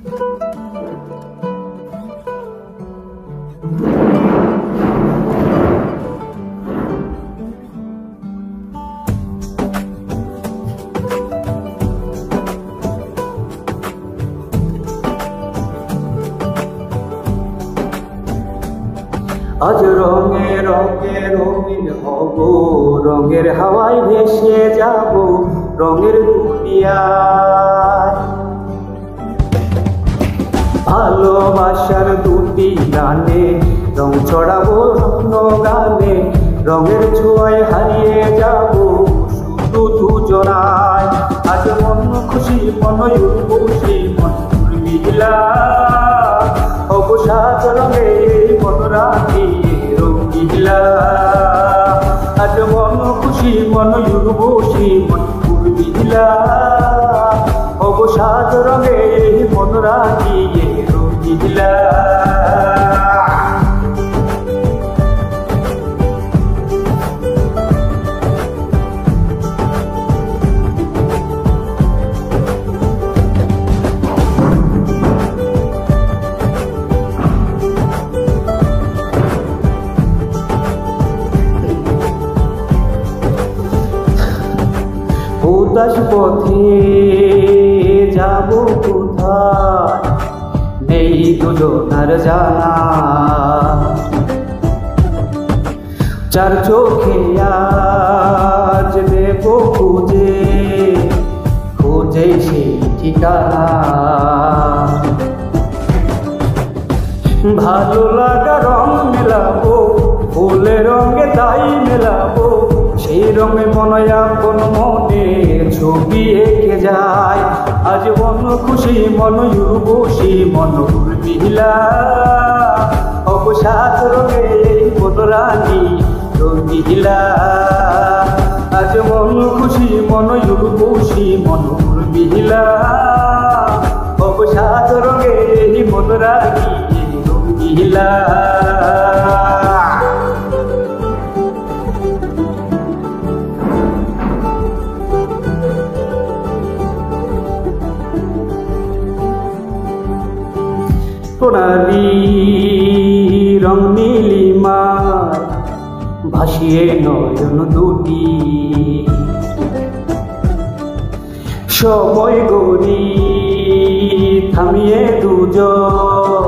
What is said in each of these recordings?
আজ রঙে রঙে রঙিন হব, রঙের হাওয়ায় ভেসে যাব রঙের দুনিয়ায়। ভালোবাসার দুটি গানে রং ছড়াবো স্বপ্ন গানে, রঙের ছোঁয়ায় হারিয়ে যাব শুধু দুজনায়। আজ মন খুশি মন খুশি মন মিলা হব সাত রঙে মন রাখি রঙিলা। আজ মন খুশি মন খুশি মন মিলা হব সাত রঙে মন রাখি রঙিলা। উদাস পথে যাব কোথায় নেই দুজনার জানা, চার চোখে আজ দেব খুঁজে খুঁজে সেই ঠিকানা। ভালো লাগা রং মেলাবো ফুলের রঙে তাই মেলাবো, সেই রঙে মনয়া কোন মনে ছবি এঁকে যায়। আজ মন খুশি মন খুশি মন মিলা হব সাত রঙে মন রানী রঙিলা। আজ মন খুশি মন খুশি মন মিলা হব সাত রঙে মন রানী রঙিলা। সোনালি রং নীলিমায় ভাসিয়ে নয়ন দুটি, সময় গড়ি থামিয়ে দুজন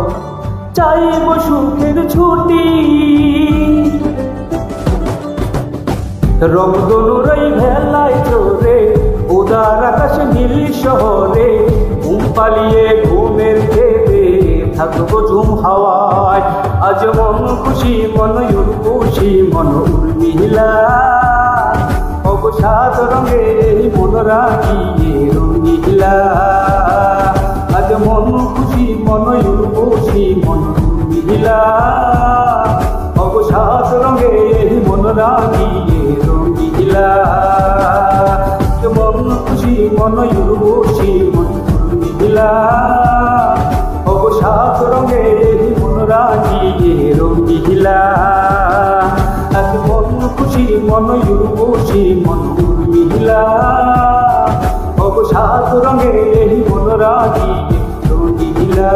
চাইব সুখের ছুটি। রংধনুর এই ভেলায় চড়ে উদার আকাশ নীল শহরে, ঘুম পালিয়ে ঘুমের ভেবে থাকবো ঝুম হাওয়ায়। আজ মন খুশি মন খুশি মন মিলা হব সাত রঙে মন রাখি রঙিলা। আজ মন খুশি মন খুশি মন মিলা হব সাত রঙে মন রাখি রঙিলা। মন খুশি মন খুশি মন মিলা হব সাত রঙে মন রাখি রঙিলা। আজ মন খুশি মন খুশি মন মিলা হব সাত রঙে মন রাখি রঙিলা।